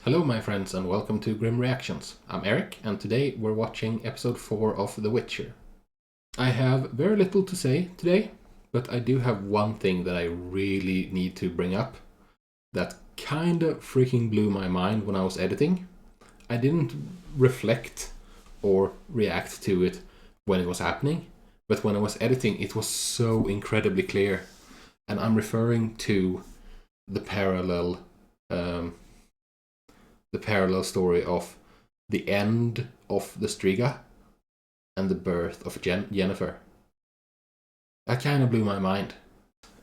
Hello my friends and welcome to Grim Reactions. I'm Eric and today we're watching episode 4 of The Witcher. I have very little to say today, but I do have one thing that I really need to bring up that kinda freaking blew my mind when I was editing. I didn't reflect or react to it when it was happening, but when I was editing it was so incredibly clear. And I'm referring to the parallel story of the end of the Striga and the birth of Yennefer. That kind of blew my mind.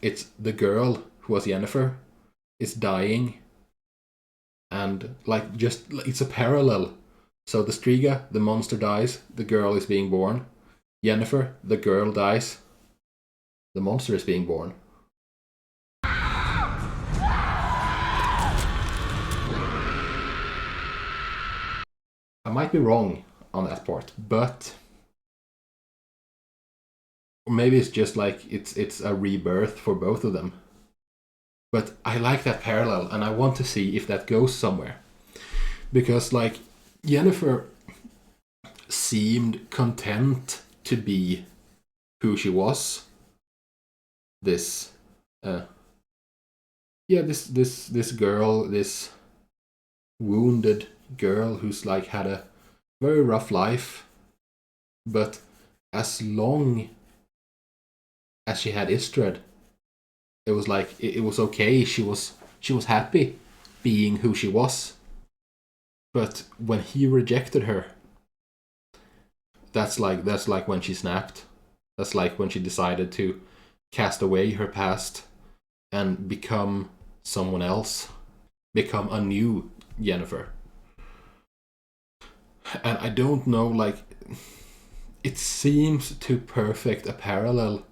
It's the girl who was Yennefer is dying, and it's a parallel. So the Striga, the monster dies, the girl is being born. Yennefer, the girl dies, the monster is being born. I might be wrong on that part, but maybe it's just like it's a rebirth for both of them. But I like that parallel and I want to see if that goes somewhere. Because like Yennefer seemed content to be who she was. This girl, this wounded girl who's like had a very rough life, but as long as she had Istred, it was like it was okay. She was happy being who she was. But when he rejected her, that's like when she snapped. That's like when she decided to cast away her past and become someone else, become a new Yennefer. And I don't know, like, it seems too perfect a parallel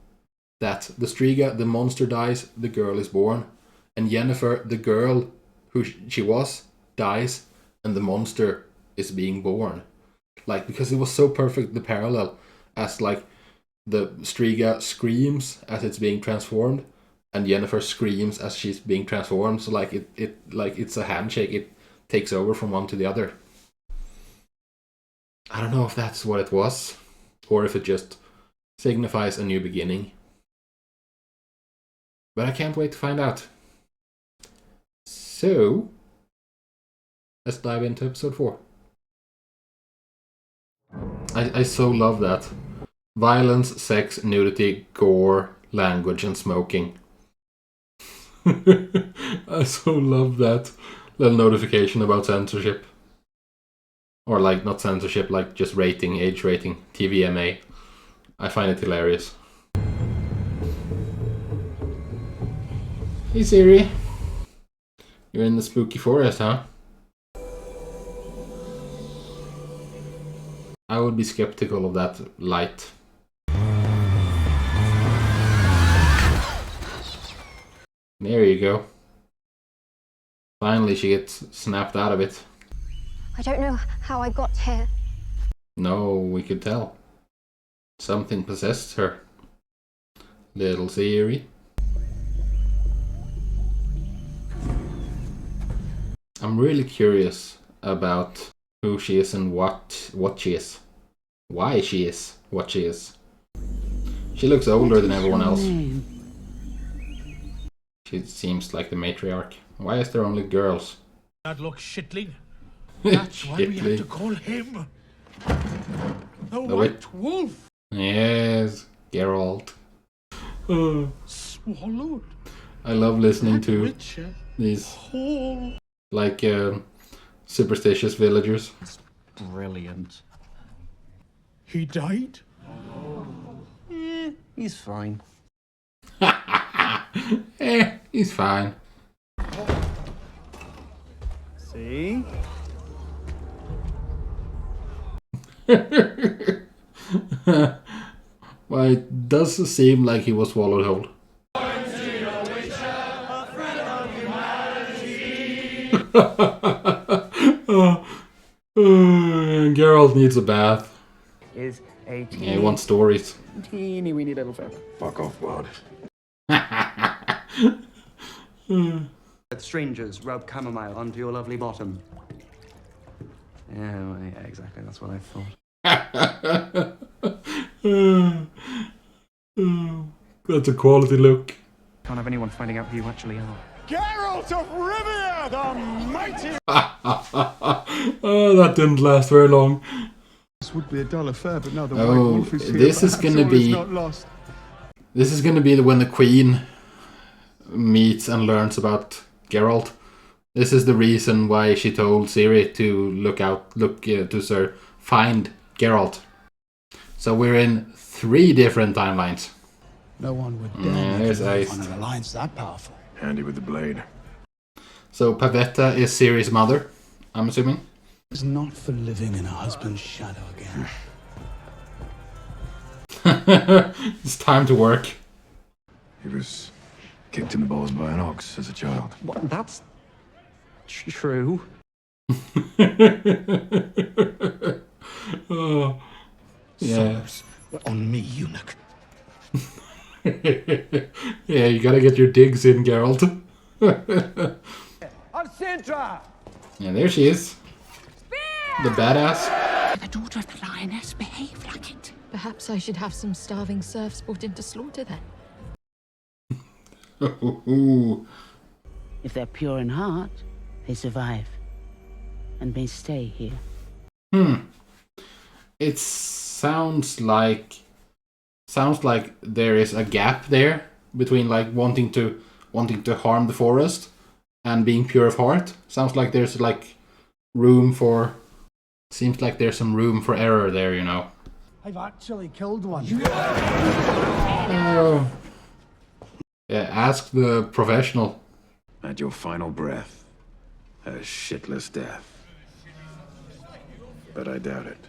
that the Striga, the monster dies, the girl is born, and Yennefer, the girl who she was, dies, and the monster is being born. Like, because it was so perfect, the parallel, as like the Striga screams as it's being transformed, and Yennefer screams as she's being transformed. So like it's a handshake. It takes over from one to the other. I don't know if that's what it was, or if it just signifies a new beginning. But I can't wait to find out. So, let's dive into episode 4. I so love that. Violence, sex, nudity, gore, language, and smoking. I so love that little notification about censorship. Or like, not censorship, like just rating, age rating, TVMA. I find it hilarious. Hey Siri. You're in the spooky forest, huh? I would be skeptical of that light. There you go. Finally she gets snapped out of it. I don't know how I got here. No, we could tell. Something possessed her. Little Siri. I'm really curious about who she is and what she is. Why she is what she is. She looks older than everyone else. She seems like the matriarch. Why is there only girls? That looks shitling. That's why we had to call him the White Wolf. Yes, Geralt. Swallowed. I love listening That to Witcher these whole. like superstitious villagers. Brilliant. He died? He's fine. He's fine. See? Well, it does seem like he was swallowed whole. Geralt needs a bath. Is a Yeah, he wants stories. teeny weeny little fella. Fuck off, bud. Let strangers rub chamomile onto your lovely bottom. Yeah, well, yeah, exactly. That's what I thought. That's a quality look. Can't have anyone finding out who you actually are. Geralt of Rivia, the mighty. Oh, that didn't last very long. This would be a dull affair, but now the Oh, White Wolf is here. this is perhaps gonna all is be- not lost. This is gonna be when the Queen meets and learns about Geralt. This is the reason why she told Ciri to find Geralt. So we're in 3 different timelines. No one would Yeah, dare there's make Ice. on an alliance that powerful. Handy with the blade. So Pavetta is Ciri's mother, I'm assuming. It's not for living in a husband's shadow again. It's time to work. He was kicked in the balls by an ox as a child. What? That's true. Oh, yeah. Sorrows were on me, eunuch. Yeah, you gotta get your digs in, Geralt. On Cintra. Yeah, there she is. The badass. The daughter of the lioness, behave like it. Perhaps I should have some starving serfs brought into slaughter then. Ooh. If they're pure in heart, they survive and may stay here. It sounds like there is a gap there between like wanting to harm the forest and being pure of heart. Sounds like there's like room for. Seems like there's some room for error there, you know. I've actually killed one. Oh. Yeah, ask the professional. At your final breath, a shitless death. But I doubt it.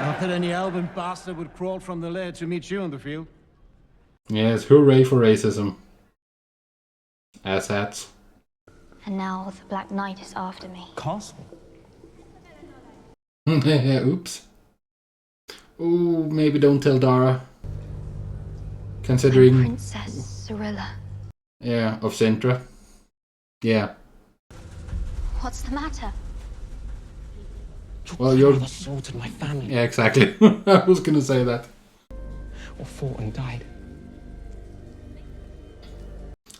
Not that any elven bastard would crawl from the lair to meet you in the field. Yes, hooray for racism. Asshats. And now the Black Knight is after me. Castle. Oops. Ooh, maybe don't tell Dara. Considering... Princess Cirilla. Yeah, of Cintra. Yeah. What's the matter? Well, you're... Assaulted my family, Yeah, exactly. I was gonna say that. or fought and died.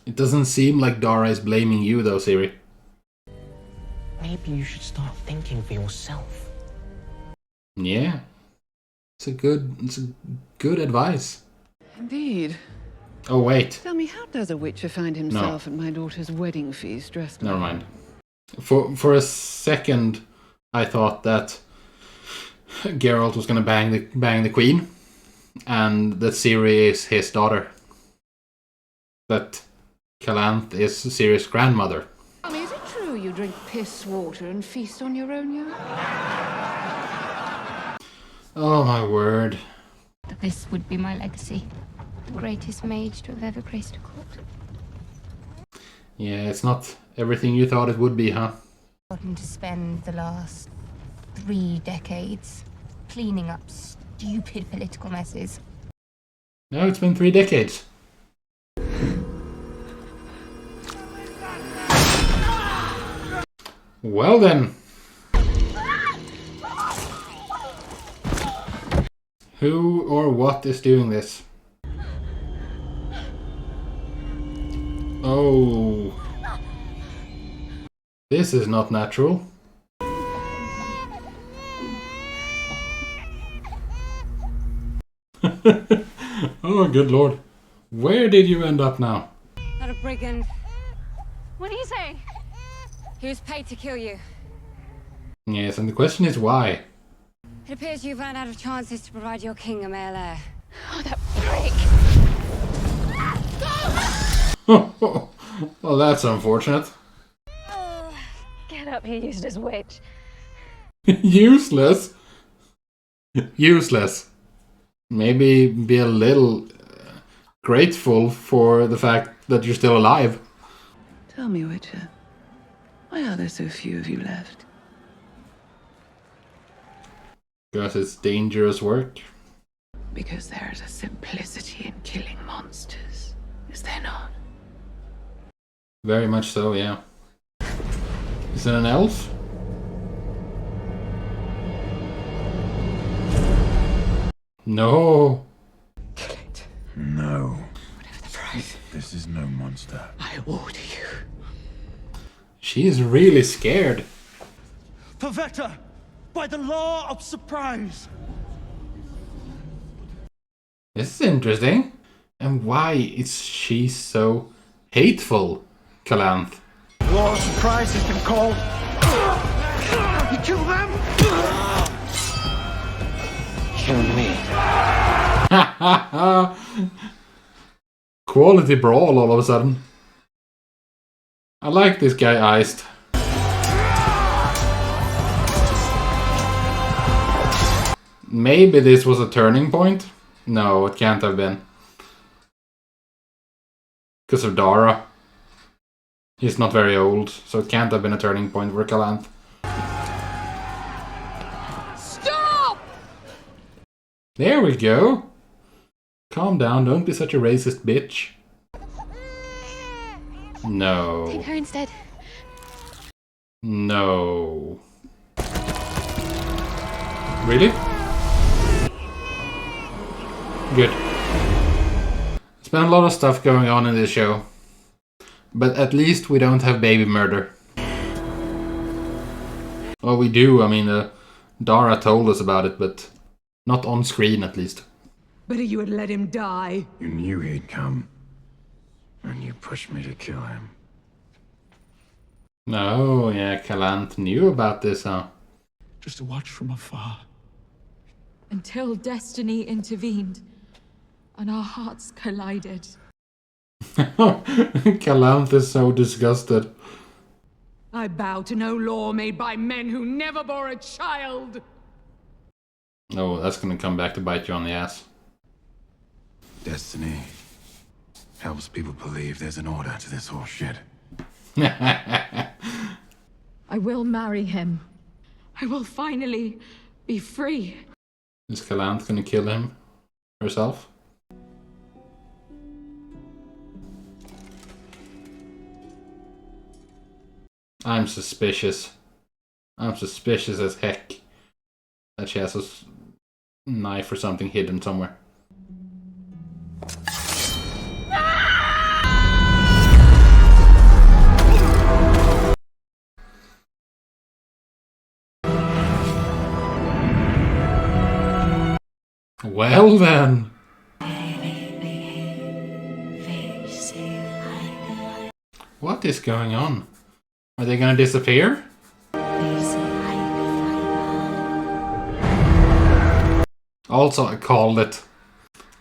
It doesn't seem like Dara is blaming you though, Ciri. Maybe you should start thinking for yourself. Yeah. It's a good advice. Indeed. Oh, wait. Tell me, how does a witcher find himself at my daughter's wedding feast dressed Never like... mind. For a second, I thought that Geralt was gonna bang the queen, and that Ciri is his daughter. That Calanth is Ciri's grandmother. I mean, is it true you drink piss water and feast on your own urine? Oh my word. That this would be my legacy. The greatest mage to have ever graced a court. Yeah, it's not everything you thought it would be, huh? Gotten to spend the last 3 decades cleaning up stupid political messes. No, it's been 3 decades. Well then. Who or what is doing this? Oh. This is not natural. Oh, good lord. Where did you end up now? Not a brigand. What do you say? He was paid to kill you. Yes, and the question is why? It appears you've run out of chances to provide your king a male heir. Oh, that prick! Well, that's unfortunate. Get up, you useless witch. Useless? Useless. Maybe be a little grateful for the fact that you're still alive. Tell me, Witcher, why are there so few of you left? Because it's dangerous work. Because there is a simplicity in killing monsters. Very much so, yeah. Is it an elf? No. Kill it. No. Whatever the price. This is no monster. I order you. She is really scared. Pavetta, by the law of surprise. This is interesting. And why is she so hateful, Calanth? Law of surprise has been called. You kill them. Kill me. Quality brawl all of a sudden. I like this guy iced. Maybe this was a turning point? No, it can't have been. Because of Dara. He's not very old, so it can't have been a turning point for Calanth. Stop! There we go. Calm down, don't be such a racist bitch. No. Take her instead. No. Really? Good. There's been a lot of stuff going on in this show. But at least we don't have baby murder. Well, we do. I mean, Dara told us about it, but not on screen at least. Better you had let him die. You knew he'd come. And you pushed me to kill him. Oh, yeah, Calanth knew about this, huh? Just to watch from afar. Until destiny intervened and our hearts collided. Calanth is so disgusted. I bow to no law made by men who never bore a child. Oh, that's gonna come back to bite you on the ass. Destiny helps people believe there's an order to this horse shit. I will marry him. I will finally be free. Is Calanth gonna kill him herself? I'm suspicious. I'm suspicious as heck that she has a knife or something hidden somewhere. Well then. What is going on? Are they gonna disappear? Also, I called it.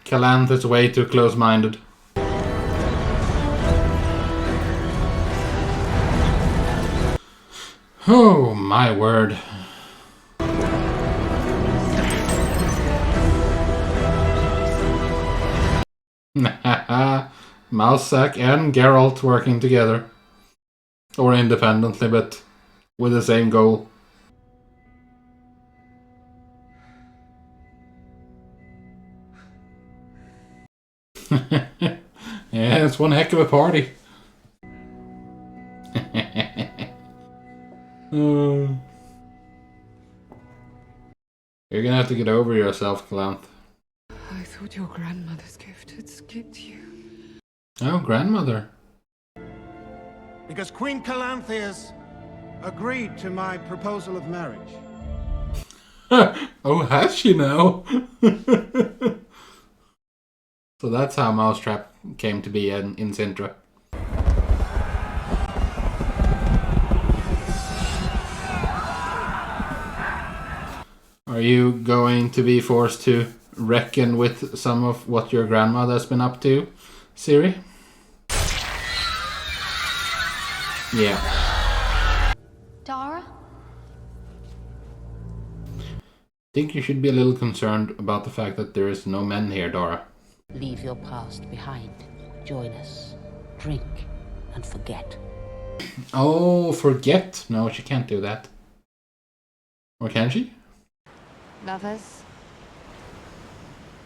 Calanth is way too close-minded. Oh, my word. Mousesack and Geralt working together. Or independently, but with the same goal. Yeah, it's one heck of a party. You're gonna have to get over yourself, Calanth. I thought your grandmother's gift had skipped you. Oh, grandmother. Because Queen Calanthia's agreed to my proposal of marriage. Oh, has she now? So that's how Mousetrap came to be in Cintra. Are you going to be forced to reckon with some of what your grandmother has been up to, Ciri? Yeah. Dara? Think you should be a little concerned about the fact that there is no men here, Dara. Leave your past behind. Join us. Drink and forget. Oh, forget? No, she can't do that. Or can she? Lovers.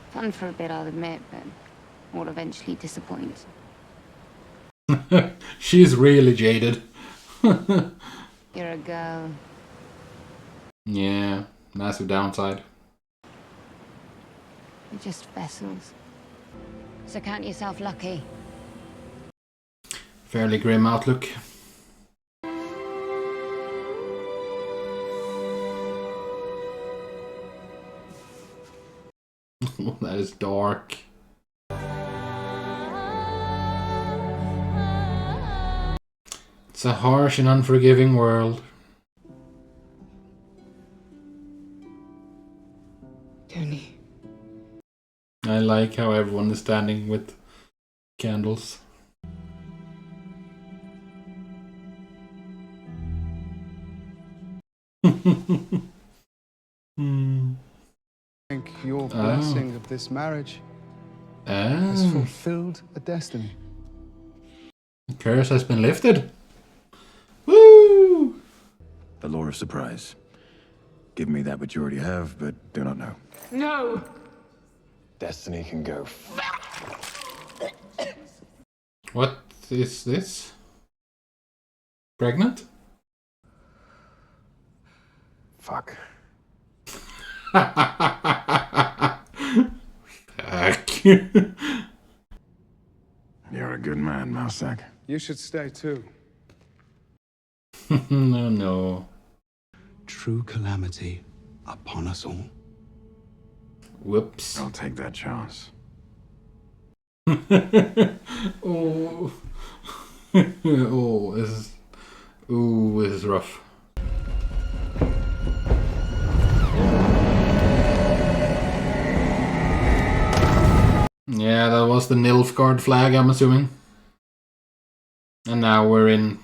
Fun for a bit, I'll admit, but will eventually disappoint. She's really jaded. You're a girl. Yeah, massive downside. You're just vessels. So count yourself lucky. Fairly grim outlook. That is dark. It's a harsh and unforgiving world. Tony. I like how everyone is standing with candles. I think your blessing of this marriage has fulfilled a destiny. The curse has been lifted. Woo! The lure of surprise. Give me that which you already have, but do not know. No! Destiny can go. What is this? Pregnant? Fuck. Fuck. You're a good man, Mousak. You should stay too. No, no. True calamity upon us all. Whoops. I'll take that chance. Oh. Oh, this is... Ooh, this is rough. Yeah, that was the Nilfgaard flag, I'm assuming. And now we're in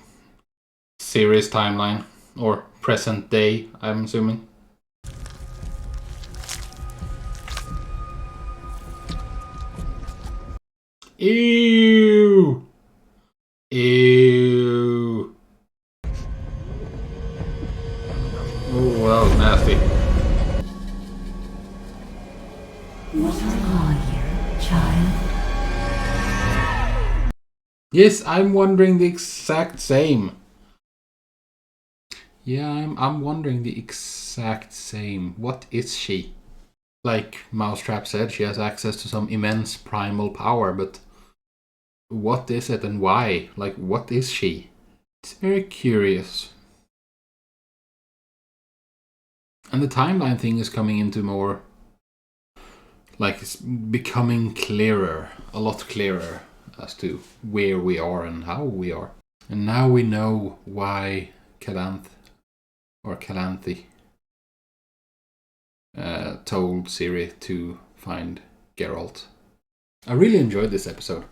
series timeline. Or present day, I'm assuming. Ew! Ew! Oh, that was nasty. What are you, child? Yes, I'm wondering the exact same. Yeah, I'm wondering the exact same. What is she? Like Mousetrap said, she has access to some immense primal power, but what is it and why? Like, what is she? It's very curious. And the timeline thing is coming into more... Like, it's becoming clearer, a lot clearer, as to where we are and how we are. And now we know why Calanthe told Ciri to find Geralt. I really enjoyed this episode.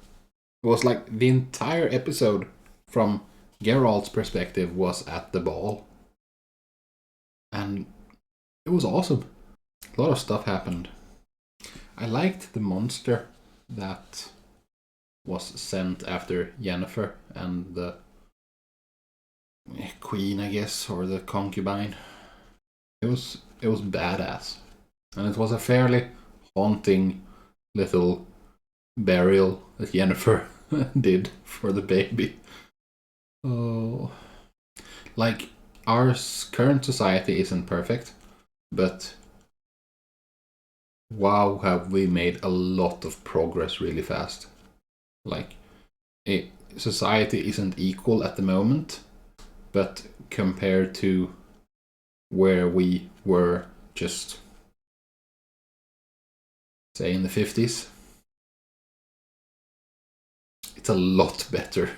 It was like the entire episode from Geralt's perspective was at the ball. And it was awesome. A lot of stuff happened. I liked the monster that was sent after Yennefer and the queen, I guess, or the concubine. It was badass. And it was a fairly haunting little burial that Yennefer did for the baby. Oh, like, our current society isn't perfect, but wow, have we made a lot of progress really fast. Like, society isn't equal at the moment, but compared to where we were just, say, in the 50s, it's a lot better.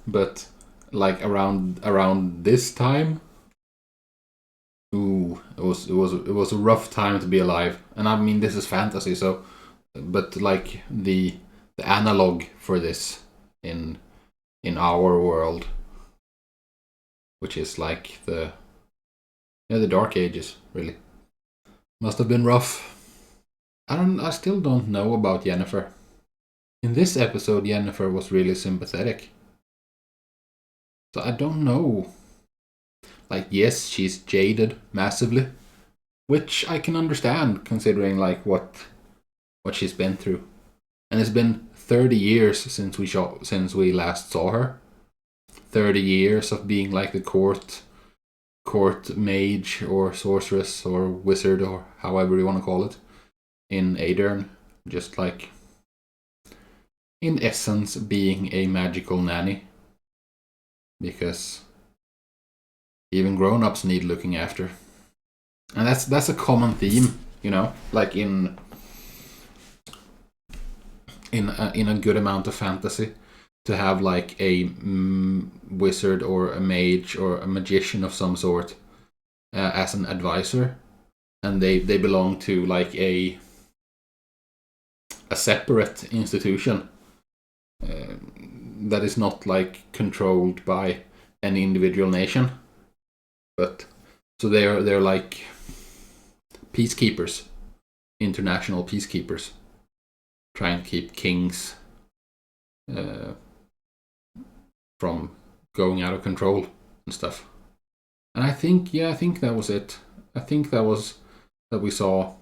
But like around this time, ooh, it was a rough time to be alive. And I mean, this is fantasy, so, but like the analog for this in our world, which is like the Dark Ages, really, must have been rough. I still don't know about Yennefer. In this episode, Yennefer was really sympathetic. So I don't know. Like, yes, she's jaded massively, which I can understand considering like what she's been through. And it's been 30 years since we last saw her. 30 years of being like the court mage or sorceress or wizard or however you want to call it in Aedirn, just like in essence being a magical nanny, because even grown-ups need looking after. And that's a common theme, you know, like in a good amount of fantasy, to have like a wizard or a mage or a magician of some sort as an advisor, and they belong to like a separate institution that is not like controlled by any individual nation, but so they're like peacekeepers, international peacekeepers, trying to keep kings from going out of control and stuff. And I think that was it. I think that was that we saw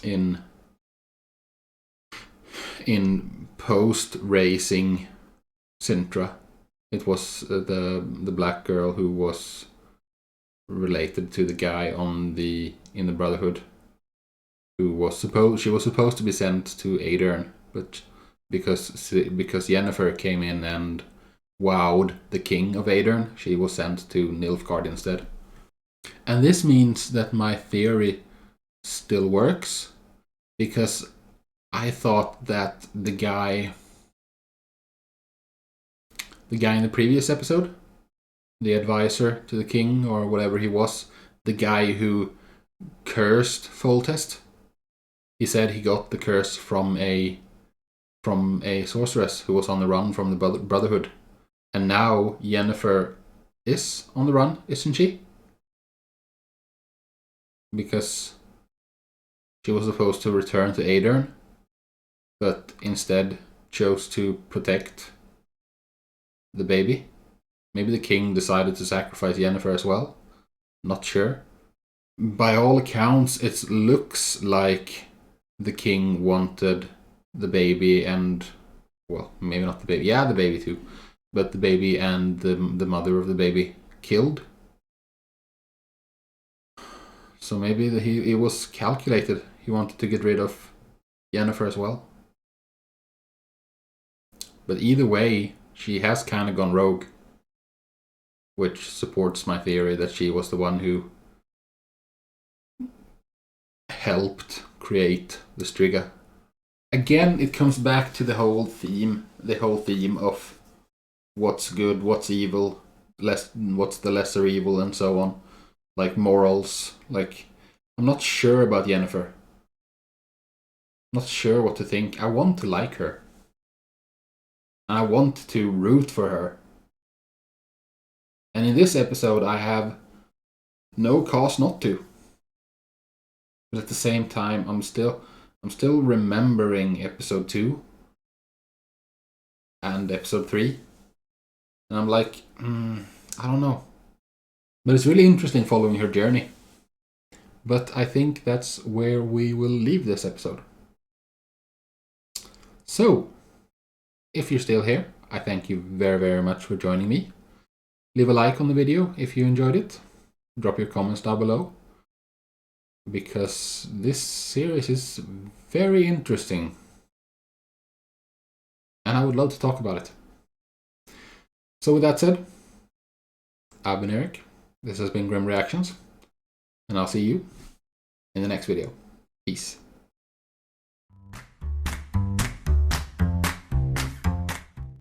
in post racing Cintra. It was the black girl who was related to the guy in the Brotherhood, who was supposed to be sent to Aedirn, but because Yennefer came in and wowed the king of Aedirn, she was sent to Nilfgaard instead. And this means that my theory still works, because I thought that the guy in the previous episode, the advisor to the king or whatever he was, the guy who cursed Foltest, he said he got the curse from a sorceress who was on the run from the Brotherhood. And now Yennefer is on the run, isn't she? Because she was supposed to return to Aedirn, but instead chose to protect the baby. Maybe the king decided to sacrifice Yennefer as well. Not sure. By all accounts, it looks like the king wanted the baby and, well, maybe not the baby. Yeah, the baby too. But the baby and the mother of the baby killed. So maybe it was calculated. He wanted to get rid of Yennefer as well. But either way, she has kind of gone rogue, which supports my theory that she was the one who helped create the Striga. Again, it comes back to the whole theme of what's good, what's evil, what's the lesser evil, and so on. Like morals. Like, I'm not sure about Yennefer. I'm not sure what to think. I want to like her. And I want to root for her. And in this episode, I have no cause not to. But at the same time, I'm still remembering episode 2 and episode 3. And I'm like, I don't know. But it's really interesting following her journey. But I think that's where we will leave this episode. So, if you're still here, I thank you very, very much for joining me. Leave a like on the video if you enjoyed it. Drop your comments down below, because this series is very interesting. And I would love to talk about it. So with that said, I've been Eric. This has been Grim Reactions. And I'll see you in the next video. Peace.